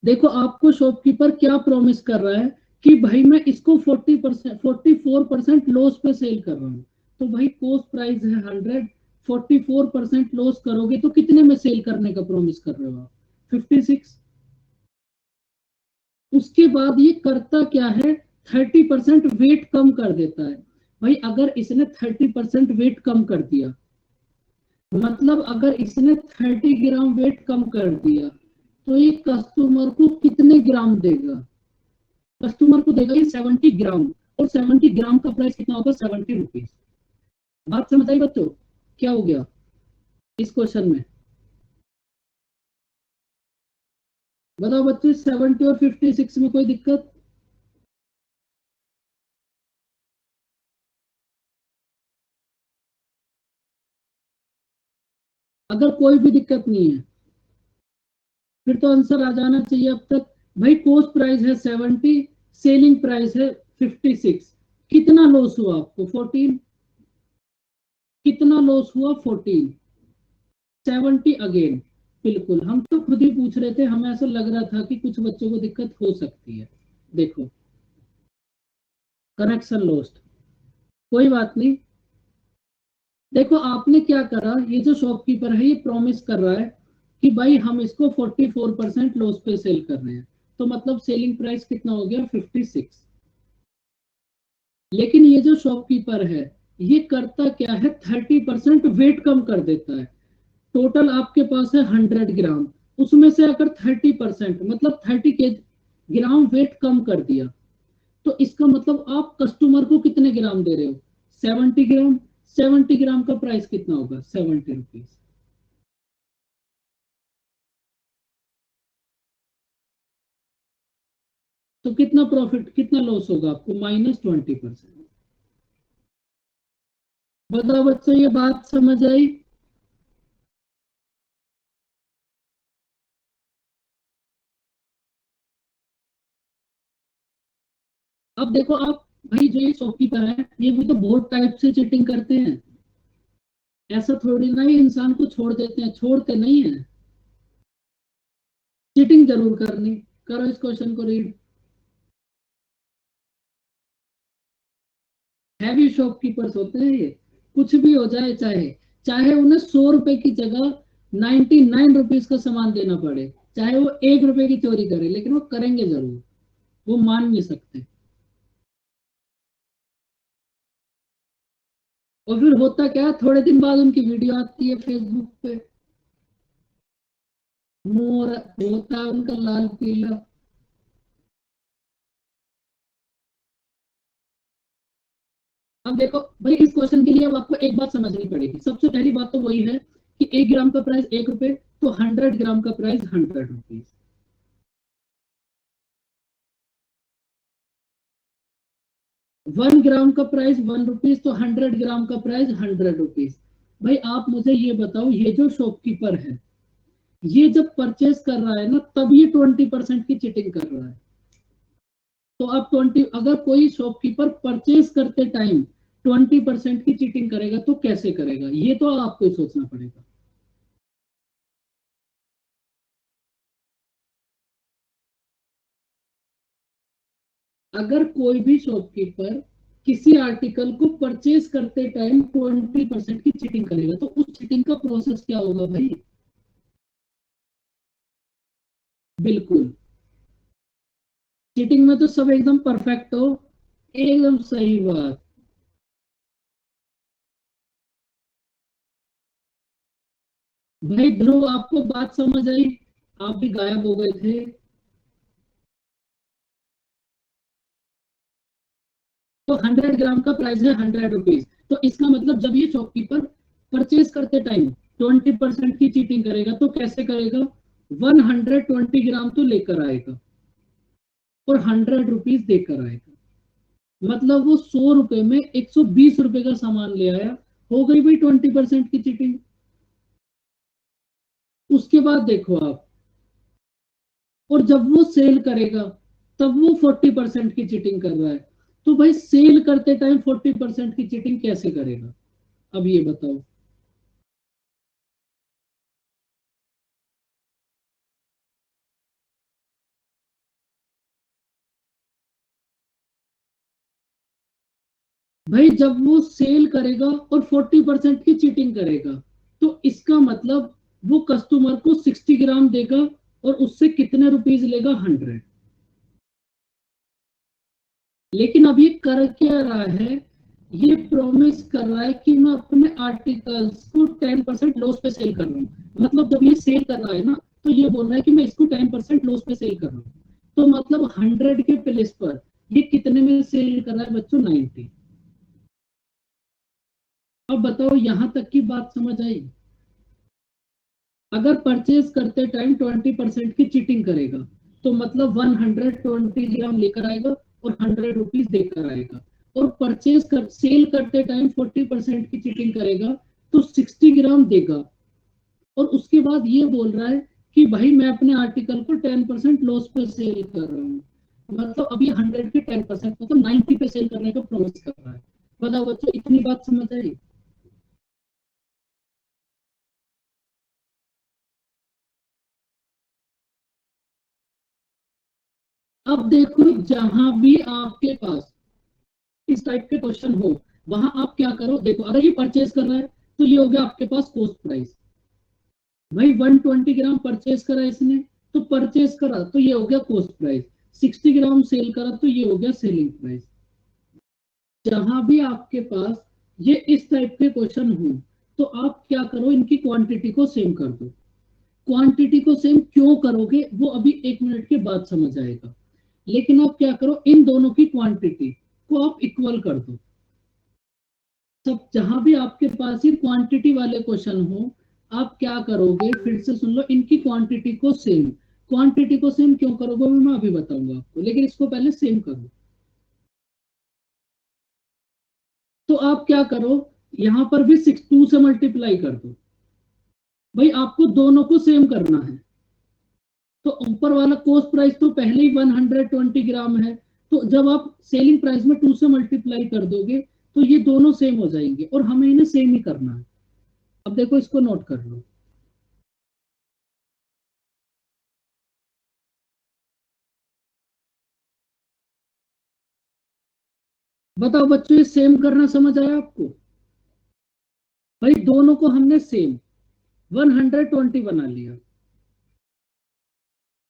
देखो आपको शॉपकीपर क्या प्रॉमिस कर रहा है कि भाई मैं इसको 44% लॉस पे सेल कर रहा हूं। तो भाई कॉस्ट प्राइस है 100, 44% लॉस करोगे तो कितने में सेल करने का प्रॉमिस कर रहे हो आप? 56। उसके बाद ये करता क्या है, 30% वेट कम कर देता है। भाई अगर इसने 30% वेट कम कर दिया, मतलब अगर इसने 30 ग्राम वेट कम कर दिया, तो ये कस्टमर को कितने ग्राम देगा? कस्टमर को देगा ये 70 ग्राम। और 70 ग्राम का प्राइस कितना होगा? 70 रुपीज। बात समझ आई बच्चों? क्या हो गया इस क्वेश्चन में? बताओ बच्चों, 70 और 56 में कोई दिक्कत? अगर कोई भी दिक्कत नहीं है फिर तो आंसर आ जाना चाहिए अब तक। भाई कॉस्ट प्राइस है 70, सेलिंग प्राइस है 56। कितना लॉस हुआ आपको? 14। कितना लॉस हुआ? 14। 70 अगेन। बिल्कुल, हम तो खुद ही पूछ रहे थे, हमें ऐसा लग रहा था कि कुछ बच्चों को दिक्कत हो सकती है। देखो कनेक्शन लॉस्ट, कोई बात नहीं। देखो आपने क्या करा, ये जो शॉपकीपर है ये प्रॉमिस कर रहा है कि भाई हम इसको 44% लॉस पे सेल कर रहे हैं, तो मतलब सेलिंग प्राइस कितना हो गया? 56। लेकिन ये जो शॉपकीपर है ये करता क्या है, 30% वेट कम कर देता है। टोटल आपके पास है 100 ग्राम, उसमें से अगर 30% मतलब 30 ग्राम वेट कम कर दिया, तो इसका मतलब आप कस्टमर को कितने ग्राम दे रहे हो? 70 ग्राम। 70 ग्राम का प्राइस कितना होगा? 70 रुपीज। तो कितना प्रॉफिट, कितना लॉस होगा आपको? -20%। बताओ बच्चों, ये बात समझ आई? अब देखो आप, भाई जो ये शॉपकीपर है ये भी तो बहुत टाइप से चीटिंग करते हैं। ऐसा थोड़ी ना ही इंसान को छोड़ देते हैं, छोड़ते नहीं है। चीटिंग जरूर करनी। करो इस क्वेश्चन को रीड। हैवी शॉपकीपर्स होते हैं ये, कुछ भी हो जाए, चाहे चाहे उन्हें 100 रुपए की जगह 99 रुपीज का सामान देना पड़े, चाहे वो 1 रुपए की चोरी करे, लेकिन वो करेंगे जरूर। वो मान नहीं सकते। और फिर होता क्या, थोड़े दिन बाद उनकी वीडियो आती है फेसबुक पे, मुंह होता है उनका लाल पीला। अब देखो भाई, इस क्वेश्चन के लिए अब आपको एक बात समझनी पड़ेगी। सबसे पहली बात तो वही है कि 1 ग्राम का प्राइस 1 रुपए, तो 100 ग्राम का प्राइस 100 रुपीज। 1 ग्राम का प्राइस 1 रुपीज, तो 100 ग्राम का प्राइस 100 रुपीज। भाई आप मुझे ये बताओ, ये जो शॉपकीपर है ये जब परचेज कर रहा है ना, तब ये 20% की चीटिंग कर रहा है। तो आप 20, अगर कोई शॉपकीपर परचेज करते टाइम 20% की चीटिंग करेगा तो कैसे करेगा, ये तो आपको सोचना पड़ेगा। अगर कोई भी शॉपकीपर किसी आर्टिकल को परचेज करते टाइम 20% की चीटिंग करेगा तो उस चीटिंग का प्रोसेस क्या होगा भाई? बिल्कुल, चीटिंग में तो सब एकदम परफेक्ट हो। एकदम सही बात। भाई ध्रुव, आपको बात समझ आई? आप भी गायब हो गए थे। तो 100 ग्राम का प्राइस है 100 रुपीज, तो इसका मतलब जब ये शॉपकीपर परचेज करते टाइम 20% की चीटिंग करेगा तो कैसे करेगा? 120 ग्राम तो लेकर आएगा और 100 रुपीज देकर आएगा। मतलब वो 100 रुपए में 120 रुपए का सामान ले आया। हो गई भाई 20% की चीटिंग। उसके बाद देखो आप, और जब वो सेल करेगा तब वो 40% की चीटिंग कर रहा है। तो भाई सेल करते टाइम 40% की चीटिंग कैसे करेगा? अब ये बताओ। भाई जब वो सेल करेगा और 40% की चीटिंग करेगा तो इसका मतलब वो कस्टमर को 60 ग्राम देगा और उससे कितने रुपीज लेगा? 100। लेकिन अब ये कर क्या रहा है? ये प्रॉमिस कर रहा है कि मैं अपने आर्टिकल्स को 10% लॉस पे सेल कर रहा हूँ। मतलब जब ये सेल कर रहा है ना, तो ये बोल रहा है कि मैं इसको 10% लॉस पे सेल कर रहा हूँ। तो मतलब 100 के प्लेस पर ये कितने में सेल कर रहा है बच्चों? 90। अब बताओ, यहां तक की बात समझ आई? अगर परचेज करते टाइम 20% की चीटिंग करेगा तो मतलब 120 ग्राम लेकर आएगा और 100 रुपीज देकर आएगा। और परचेज कर सेल करते टाइम 40% की चीटिंग करेगा तो 60 ग्राम देगा। और उसके बाद ये बोल रहा है कि भाई मैं अपने आर्टिकल को 10% लॉस पे सेल कर रहा हूँ। मतलब अभी 100 के 10% मतलब 90 पे सेल करने का प्रॉमिस कर रहा है। बताओ बच्चों, इतनी बात समझ आई? अब देखो, जहां भी आपके पास इस टाइप के क्वेश्चन हो, वहां आप क्या करो, देखो अगर ये परचेज कर रहा है तो ये हो गया आपके पास कॉस्ट प्राइस। भाई 120 ग्राम परचेज करा इसने, तो परचेज करा तो ये हो गया कॉस्ट प्राइस। 60 ग्राम सेल करा तो ये हो गया सेलिंग प्राइस। जहां भी आपके पास ये इस टाइप के क्वेश्चन हो तो आप क्या करो, इनकी क्वांटिटी को सेम कर दो। क्वांटिटी को सेम क्यों करोगे वो अभी 1 मिनट के बाद समझ आएगा। लेकिन आप क्या करो, इन दोनों की क्वांटिटी को आप इक्वल कर दो। सब जहां भी आपके पास ये क्वांटिटी वाले क्वेश्चन हो, आप क्या करोगे, फिर से सुन लो, इनकी क्वांटिटी को सेम। क्वांटिटी को सेम क्यों करोगे वो मैं अभी बताऊंगा आपको, लेकिन इसको पहले सेम करो। तो आप क्या करो, यहां पर भी 62 से मल्टीप्लाई कर दो। भाई आपको दोनों को सेम करना है। तो ऊपर वाला कॉस्ट प्राइस तो पहले ही 120 ग्राम है, तो जब आप सेलिंग प्राइस में 2 से मल्टीप्लाई कर दोगे तो ये दोनों सेम हो जाएंगे और हमें इन्हें सेम ही करना है। अब देखो, इसको नोट कर लो। बताओ बच्चों, ये सेम करना समझ आया आपको? भाई दोनों को हमने सेम 120 बना लिया।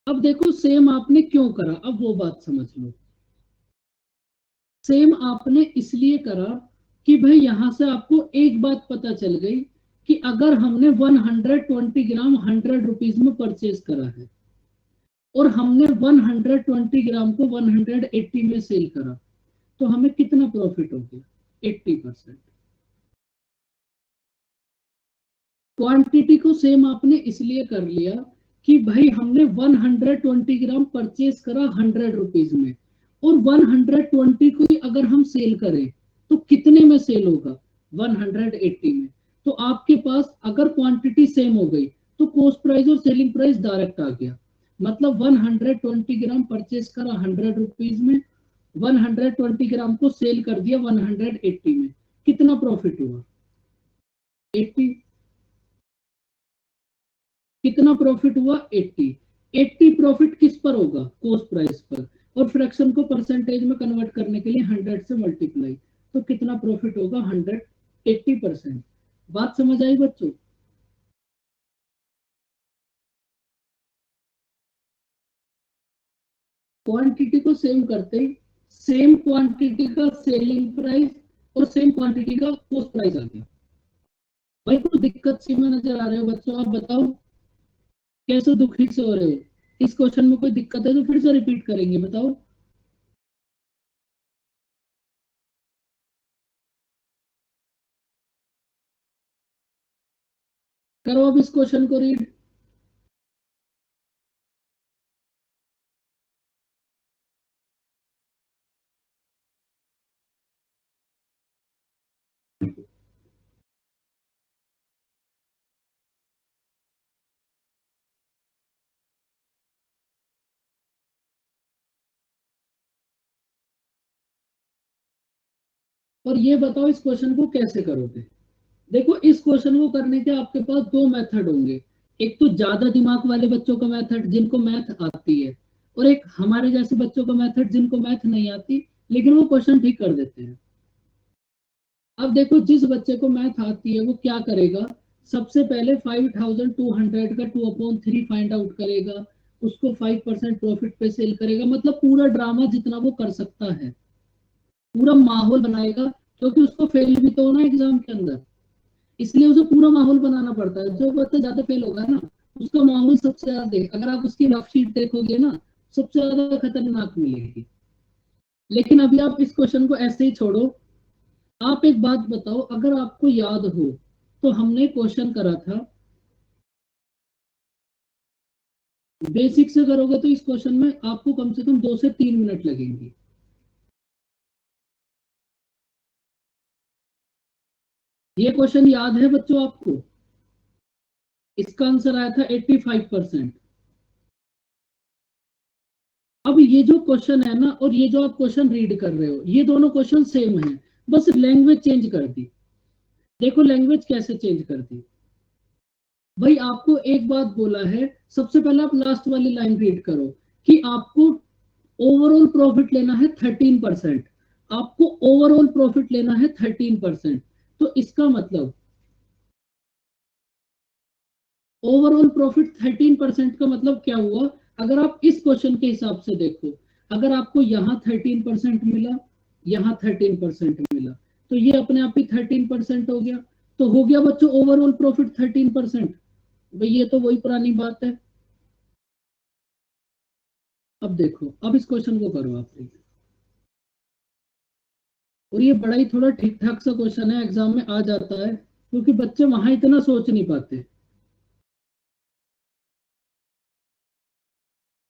अब देखो सेम आपने क्यों करा, अब वो बात समझ लो। सेम आपने इसलिए करा कि भाई यहां से आपको एक बात पता चल गई कि अगर हमने 120 ग्राम 100 रुपीज में परचेज करा है और हमने 120 ग्राम को 180 में सेल करा, तो हमें कितना प्रॉफिट हो गया? 80%। क्वांटिटी को सेम आपने इसलिए कर लिया कि भाई हमने 120 ग्राम परचेज करा 100 रुपीज में और 120 को ही अगर हम सेल करें तो कितने में सेल होगा, 180 में। तो आपके पास अगर क्वांटिटी सेम हो गई तो कॉस्ट प्राइस और सेलिंग प्राइस डायरेक्ट आ गया, मतलब 120 ग्राम परचेस करा 100 रुपीज में, 120 ग्राम को सेल कर दिया 180 में, कितना प्रॉफिट हुआ, 80। कितना प्रॉफिट हुआ, 80। 80 प्रॉफिट किस पर होगा, कॉस्ट प्राइस पर, और फ्रैक्शन को परसेंटेज में कन्वर्ट करने के लिए 100 से मल्टीप्लाई, तो कितना प्रॉफिट होगा, 180%। बात समझ आई बच्चों? क्वांटिटी को सेम करते ही सेम क्वांटिटी का सेलिंग प्राइस और सेम क्वांटिटी का कॉस्ट प्राइस आ गया। भाई कुछ दिक्कत सी में नजर आ रहे हो बच्चों, आप बताओ कैसे दुखी से हो रहे हो? इस क्वेश्चन में कोई दिक्कत है तो फिर से रिपीट करेंगे, बताओ। करो अब इस क्वेश्चन को रीड। और ये बताओ इस क्वेश्चन को कैसे करोगे। देखो इस क्वेश्चन को करने के आपके पास दो मेथड होंगे, एक तो ज्यादा दिमाग वाले बच्चों का मेथड जिनको मैथ आती है, और एक हमारे जैसे बच्चों का मेथड जिनको मैथ नहीं आती लेकिन वो क्वेश्चन ठीक कर देते हैं। अब देखो जिस बच्चे को मैथ आती है वो क्या करेगा, सबसे पहले 5200 का 2/3 फाइंड आउट करेगा, उसको 5% प्रॉफिट पे सेल करेगा, मतलब पूरा ड्रामा जितना वो कर सकता है, पूरा माहौल बनाएगा, क्योंकि उसको फेल भी तो होना एग्जाम के अंदर, इसलिए उसे पूरा माहौल बनाना पड़ता है। जो बच्चा ज्यादा फेल होगा ना उसका माहौल सबसे ज्यादा देख, अगर आप उसकी रफ शीट देखोगे ना सबसे ज्यादा खतरनाक मिलेगी। लेकिन अभी आप इस क्वेश्चन को ऐसे ही छोड़ो। आप एक बात बताओ, अगर आपको याद हो तो हमने क्वेश्चन करा था, बेसिक से करोगे तो इस क्वेश्चन में आपको कम से कम 2 से 3 मिनट लगेंगे। ये क्वेश्चन याद है बच्चों आपको? इसका आंसर आया था 85%। अब ये जो क्वेश्चन है ना और ये जो आप क्वेश्चन रीड कर रहे हो ये दोनों क्वेश्चन सेम है, बस लैंग्वेज चेंज कर दी। देखो लैंग्वेज कैसे चेंज कर दी। भाई आपको एक बात बोला है, सबसे पहले आप लास्ट वाली लाइन रीड करो कि आपको ओवरऑल प्रॉफिट लेना है 13%, आपको ओवरऑल प्रॉफिट लेना है 13%। तो इसका मतलब ओवरऑल प्रॉफिट 13% का मतलब क्या हुआ, अगर आप इस क्वेश्चन के हिसाब से देखो, अगर आपको यहाँ 13% मिला, यहाँ 13% मिला, तो ये अपने आप ही 13% हो गया, तो हो गया बच्चों ओवरऑल प्रॉफिट 13%। भाई ये तो वही पुरानी बात है। अब देखो अब इस क्वेश्चन को करो आप, और ये बड़ा ही थोड़ा ठीक ठाक सा क्वेश्चन है, एग्जाम में आ जाता है क्योंकि बच्चे वहां इतना सोच नहीं पाते।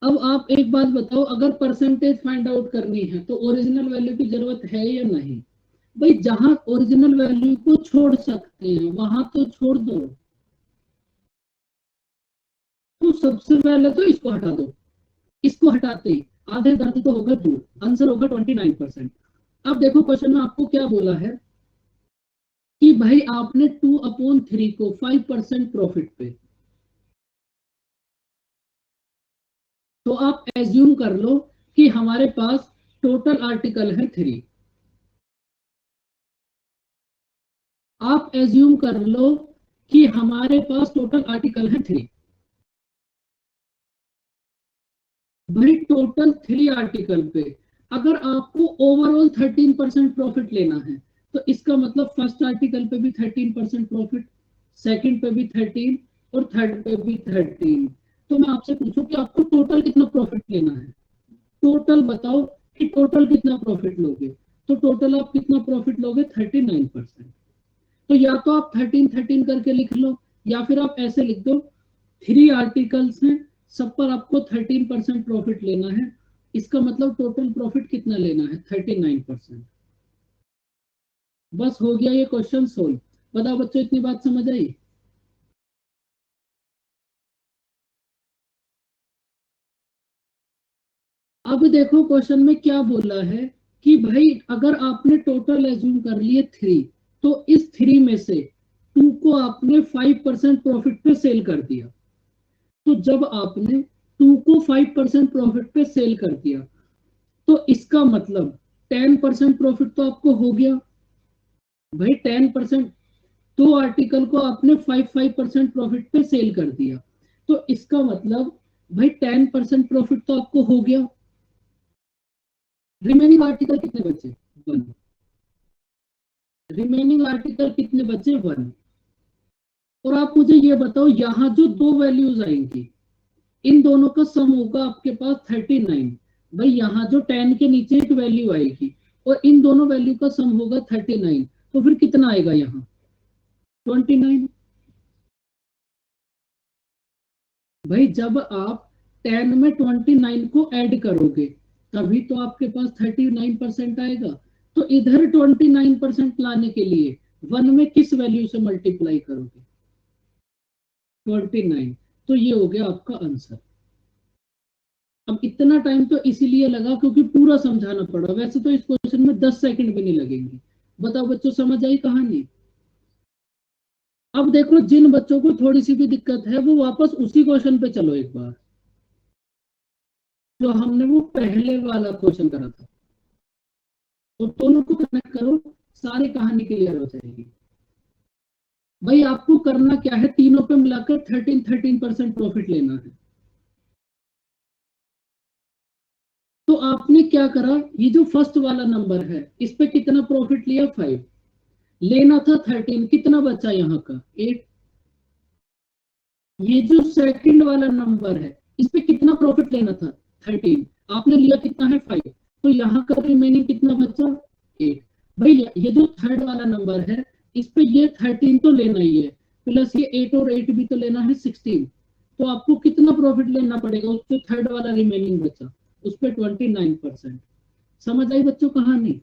अब आप एक बात बताओ, अगर परसेंटेज फाइंड आउट करनी है तो ओरिजिनल वैल्यू की जरूरत है या नहीं? भाई जहां ओरिजिनल वैल्यू को छोड़ सकते हैं वहां तो छोड़ दो, तो सबसे पहले तो इसको हटा दो, इसको हटाते ही आधे दर्द तो होगा दूर, आंसर होगा 29%। अब देखो क्वेश्चन में आपको क्या बोला है कि भाई आपने 2/3 को 5% प्रॉफिट पे, तो आप एज्यूम कर लो कि हमारे पास टोटल आर्टिकल है 3। आप एज्यूम कर लो कि हमारे पास टोटल आर्टिकल है 3। भाई टोटल 3 आर्टिकल पे अगर आपको ओवरऑल 13% प्रॉफिट लेना है तो इसका मतलब फर्स्ट आर्टिकल पे भी 13% प्रॉफिट, सेकंड पे भी 13 और थर्ड पे भी 13। तो मैं आपसे पूछूं कि आपको टोटल कितना प्रॉफिट लेना है, टोटल बताओ कि टोटल कितना प्रॉफिट लोगे, तो टोटल आप कितना प्रॉफिट लोगे, 39%। तो या तो आप 13 करके लिख लो या फिर आप ऐसे लिख दो 3 आर्टिकल्स हैं, सब पर आपको 13% प्रॉफिट लेना है, इसका मतलब टोटल प्रॉफिट कितना लेना है, 39%। बस हो गया ये क्वेश्चन सोल्व। बताओ बच्चों, इतनी बात समझ आई? अब देखो क्वेश्चन में क्या बोला है कि भाई अगर आपने टोटल एज्यूम कर लिए 3, तो इस 3 में से 2 को आपने 5% प्रॉफिट पे सेल कर दिया। तो जब आपने 2 को 5% प्रॉफिट पे सेल कर दिया, तो इसका मतलब 10% प्रॉफिट तो आपको हो गया। भाई 10%, 2 आर्टिकल को आपने 5% प्रॉफिट पे सेल कर दिया, तो इसका मतलब भाई 10% प्रॉफिट तो आपको हो गया। रिमेनिंग आर्टिकल कितने बचे, 1। रिमेनिंग आर्टिकल कितने बचे, 1। और आप मुझे ये बताओ, यहाँ जो 2 वैल्यूज आएंगी, इन दोनों का सम होगा आपके पास 39। भाई यहाँ जो 10 के नीचे एक वैल्यू आएगी और इन दोनों वैल्यू का सम होगा 39, तो फिर कितना आएगा यहाँ, 29। भाई जब आप 10 में 29 को ऐड करोगे, तभी तो आपके पास 39% आएगा। तो इधर 29% लाने के लिए 1 में किस वैल्यू से मल्टीप्लाई करोगे, 29। तो ये हो गया आपका आंसर। अब इतना टाइम तो इसीलिए लगा क्योंकि पूरा समझाना पड़ा, वैसे तो इस क्वेश्चन में 10 सेकंड भी नहीं लगेंगे। बताओ बच्चों, समझ आई कहानी? अब देखो, जिन बच्चों को थोड़ी सी भी दिक्कत है वो वापस उसी क्वेश्चन पे चलो एक बार, जो हमने वो पहले वाला क्वेश्चन करा था, तो दोनों को कनेक्ट करो, सारी कहानी क्लियर हो जाएगी। भाई आपको करना क्या है, तीनों पे मिलाकर 13% प्रॉफिट लेना है। तो आपने क्या करा, ये जो फर्स्ट वाला नंबर है इस पे कितना प्रॉफिट लिया, 5। लेना था 13, कितना बचा यहाँ का, 8। ये जो सेकंड वाला नंबर है इस पे कितना प्रॉफिट लेना था, 13। आपने लिया कितना है, 5। तो यहाँ का रिमेनिंग कितना बचा, 8। भाई ये जो थर्ड वाला नंबर है इस पे ये 13 तो लेना ही है, प्लस ये 8 और 8 भी तो लेना है, 16। तो आपको कितना प्रॉफिट लेना पड़ेगा, उस पे थर्ड वाला रिमेनिंग बचा, उस पे 29%। समझ आई बच्चों कहानी?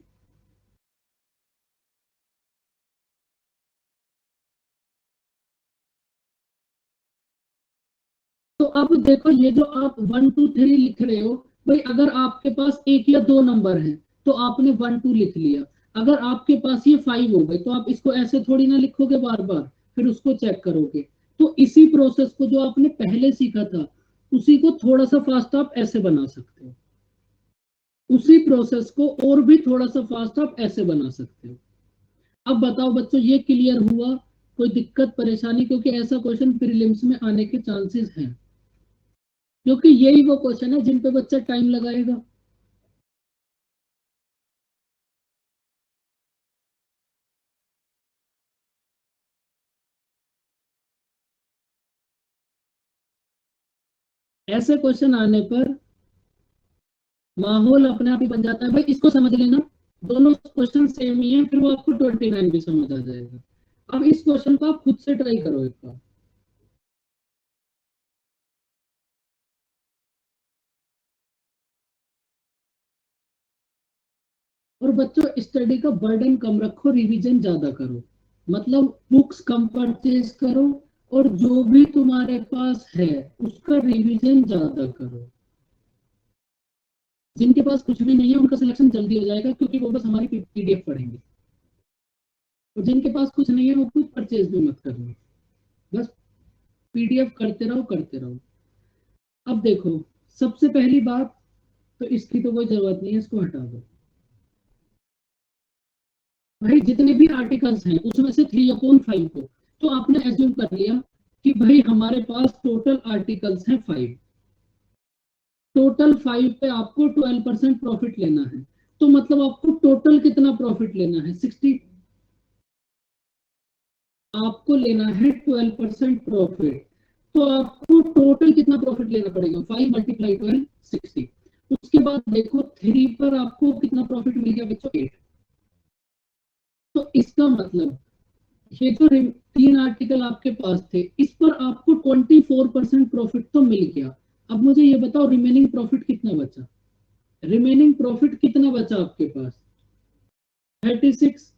तो अब देखो, ये जो आप 1 2 3 लिख रहे हो, भाई अगर आपके पास एक या दो नंबर है तो आपने 1 2 लिख लिया। अगर आपके पास ये 5 हो गए तो आप इसको ऐसे थोड़ी ना लिखोगे बार बार, फिर उसको चेक करोगे। तो इसी प्रोसेस को जो आपने पहले सीखा था उसी को थोड़ा सा फास्ट आप ऐसे बना सकते हो, उसी प्रोसेस को और भी थोड़ा सा फास्ट आप ऐसे बना सकते हो। अब बताओ बच्चों, ये क्लियर हुआ? कोई दिक्कत परेशानी? क्योंकि ऐसा क्वेश्चन प्रीलिम्स में आने के चांसेस हैं, क्योंकि यही वो क्वेश्चन है जिन पे बच्चा टाइम लगाएगा। ऐसे क्वेश्चन आने पर माहौल अपने आप ही बन जाता है। भाई इसको समझ लेना, दोनों क्वेश्चन सेम ही है, फिर वो आपको 29 भी समझ आ जाएगा। अब इस क्वेश्चन को आप खुद से ट्राई करो एक बार। और बच्चों, स्टडी का बर्डन कम रखो, रिवीजन ज्यादा करो, मतलब बुक्स कम परचेज करो और जो भी तुम्हारे पास है उसका रिवीजन ज्यादा करो। जिनके पास कुछ भी नहीं है उनका सिलेक्शन जल्दी हो जाएगा, क्योंकि वो बस हमारी पीडीएफ पढ़ेंगे। और जिनके पास कुछ नहीं है वो कुछ परचेज भी मत करना, बस पीडीएफ करते रहो करते रहो। अब देखो, सबसे पहली बात तो इसकी तो कोई जरूरत नहीं है, इसको हटा दो। भाई जितने भी आर्टिकल्स हैं उसमें से 3/5 को तो आपने एज्यूम कर लिया कि भाई हमारे पास टोटल आर्टिकल्स हैं 5। टोटल 5 पे आपको 12% प्रॉफिट लेना है, तो मतलब आपको टोटल कितना प्रॉफिट लेना है, 60। आपको लेना है 12% प्रॉफिट, तो आपको टोटल कितना प्रॉफिट लेना पड़ेगा, 5 × 12 60। उसके बाद देखो 3 पर आपको कितना प्रॉफिट मिल गया बच्चों, 8। तो इसका मतलब ये जो 3 आर्टिकल आपके पास थे इस पर आपको 24% प्रॉफिट तो मिल गया। अब मुझे ये बताओ रिमेनिंग प्रॉफिट कितना बचा, रिमेनिंग प्रॉफिट कितना बचा आपके पास? 36।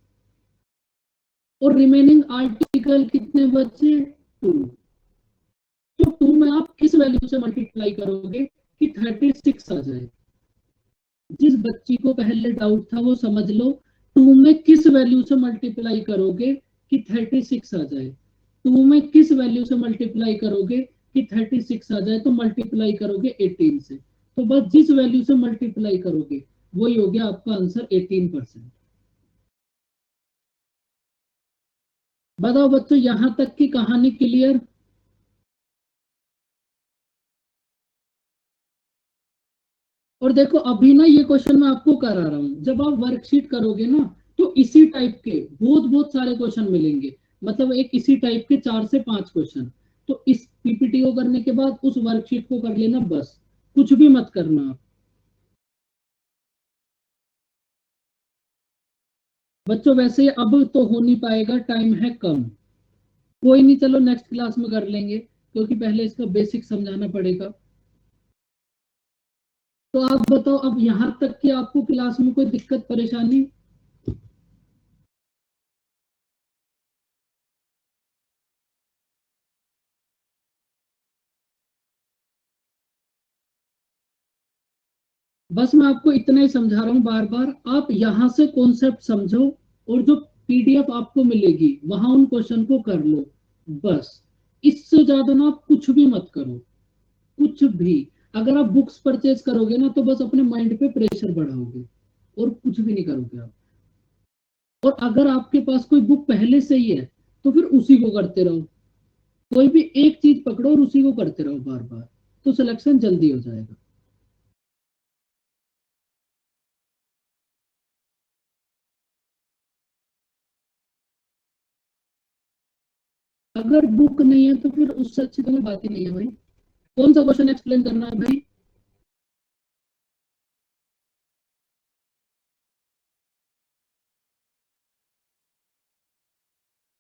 और रिमेनिंग आर्टिकल कितने बचे? 2। तो 2 में आप किस वैल्यू से मल्टीप्लाई करोगे कि 36 आ जाए? जिस बच्ची को पहले डाउट था वो समझ लो, 2 में किस वैल्यू से मल्टीप्लाई करोगे कि 36 आ जाए? 2 में किस वैल्यू से मल्टीप्लाई करोगे कि 36 आ जाए? तो मल्टीप्लाई करोगे 18 से। तो बस जिस वैल्यू से मल्टीप्लाई करोगे वही हो गया आपका आंसर 18%। बताओ बच्चों, यहां तक की कहानी क्लियर? और देखो अभी ना ये क्वेश्चन मैं आपको करा रहा हूं, जब आप वर्कशीट करोगे ना तो इसी टाइप के बहुत बहुत सारे क्वेश्चन मिलेंगे। मतलब एक इसी टाइप के 4 से 5 क्वेश्चन। तो इस पीपीटी को करने के बाद उस वर्कशीट को कर लेना, बस कुछ भी मत करना आप। बच्चों वैसे अब तो हो नहीं पाएगा, टाइम है कम। कोई नहीं, चलो नेक्स्ट क्लास में कर लेंगे, क्योंकि पहले इसका बेसिक समझाना पड़ेगा। तो आप बताओ, अब यहाँ तक कि आपको क्लास में कोई दिक्कत परेशानी? बस मैं आपको इतना ही समझा रहा हूँ बार बार, आप यहाँ से कॉन्सेप्ट समझो और जो पीडीएफ आपको मिलेगी वहां उन क्वेश्चन को कर लो, बस। इससे ज्यादा ना आप कुछ भी मत करो, कुछ भी। अगर आप बुक्स परचेज करोगे ना तो बस अपने माइंड पे प्रेशर बढ़ाओगे और कुछ भी नहीं करोगे आप। और अगर आपके पास कोई बुक पहले से ही है तो फिर उसी को करते रहो। कोई भी एक चीज पकड़ो और उसी को करते रहो बार बार, तो सिलेक्शन जल्दी हो जाएगा। अगर बुक नहीं है तो फिर उससे अच्छी तो कोई बात ही नहीं है भाई। कौन सा क्वेश्चन एक्सप्लेन करना है भाई?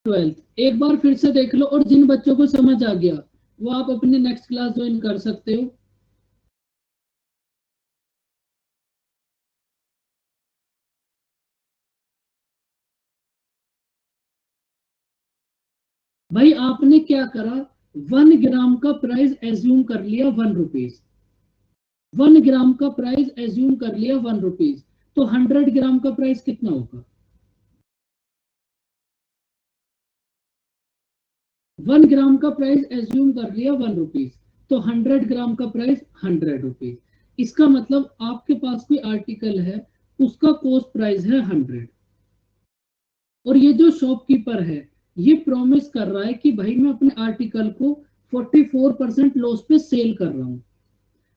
12th एक बार फिर से देख लो, और जिन बच्चों को समझ आ गया वो आप अपनी नेक्स्ट क्लास ज्वाइन कर सकते हो। भाई आपने क्या करा, 1 ग्राम का प्राइस एज्यूम कर लिया 1 रुपीज। 1 ग्राम का प्राइस एज्यूम कर लिया 1 रुपीज। तो 100 ग्राम का प्राइस कितना होगा? 1 ग्राम का प्राइस एज्यूम कर लिया 1 रुपीज। तो 100 ग्राम का प्राइस 100 रुपीज। इसका मतलब आपके पास कोई आर्टिकल है, उसका कॉस्ट प्राइस है 100। और ये जो शॉपकीपर है ये प्रॉमिस कर रहा है कि भाई मैं अपने आर्टिकल को 44% लॉस पे सेल कर रहा हूं।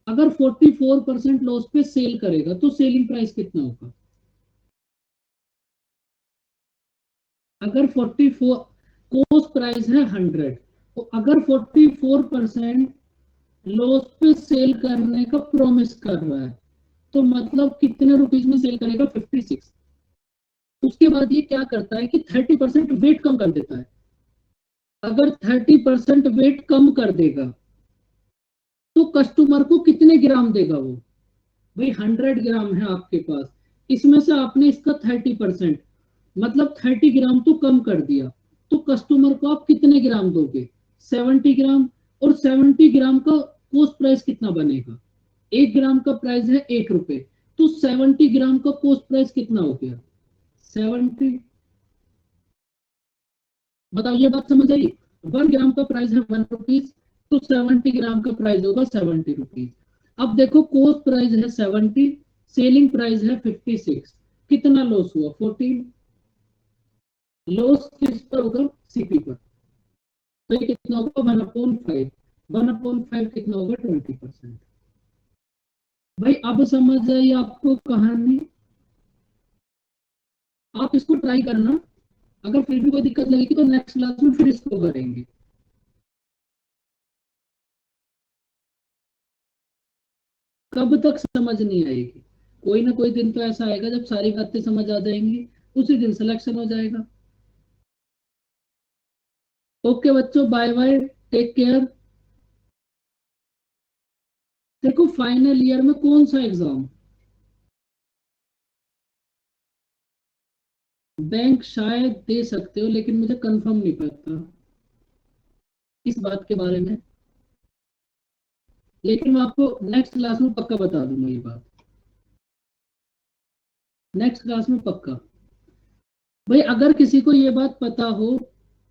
अगर 44% लॉस पे सेल करेगा तो सेलिंग प्राइस कितना होगा? अगर 44 कॉस्ट प्राइस है 100, तो अगर 44% लॉस पे सेल करने का प्रॉमिस कर रहा है तो मतलब कितने रुपीज में सेल करेगा? 56। उसके बाद ये क्या करता है कि 30% वेट कम कर देता है। अगर 30% वेट कम कर देगा तो कस्टमर को कितने ग्राम देगा वो? भाई 100 ग्राम है आपके पास, इसमें से आपने इसका 30% मतलब 30 ग्राम तो कम कर दिया, तो कस्टमर को आप कितने ग्राम दोगे? 70 ग्राम। और 70 ग्राम का कॉस्ट प्राइस कितना बनेगा? 1 ग्राम का प्राइस है 1 रुपए, तो 70 ग्राम का कॉस्ट प्राइस कितना हो गया? 70। बताओ ये बात समझ आई? 1 ग्राम का प्राइस है 1 रुपीज, तो 70 ग्राम का प्राइस होगा 70 रुपीज। अब देखो कॉस्ट प्राइस है 70, सेलिंग प्राइस है 56, कितना लॉस हुआ? 14। लॉस किस पर होगा? सीपी पर। तो ये कितना होगा? 1/5। 1/5 कितना होगा? 20%। भाई अब समझ आई आपको कहानी? आप इसको ट्राई करना, अगर फिर भी कोई दिक्कत लगेगी तो नेक्स्ट क्लास में फिर इसको करेंगे। कब तक समझ नहीं आएगी? कोई ना कोई दिन तो ऐसा आएगा जब सारी बातें समझ आ जाएंगी, उसी दिन सिलेक्शन हो जाएगा। ओके बच्चों, बाय बाय, टेक केयर। देखो फाइनल ईयर में कौन सा एग्जाम, बैंक शायद दे सकते हो, लेकिन मुझे कंफर्म नहीं पता इस बात के बारे में, लेकिन मैं आपको नेक्स्ट क्लास में पक्का बता दूंगा ये बात, नेक्स्ट क्लास में पक्का। भाई अगर किसी को ये बात पता हो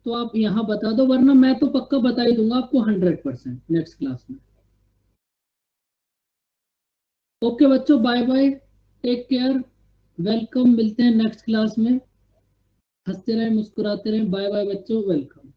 तो आप यहाँ बता दो, वरना मैं तो पक्का बता ही दूंगा आपको 100% नेक्स्ट क्लास में। ओके बच्चों, bye bye, take care, welcome, मिलते हैं नेक्स्ट क्लास में। हंसते रहें, मुस्कुराते रहें, बाय बाय बच्चों, वेलकम।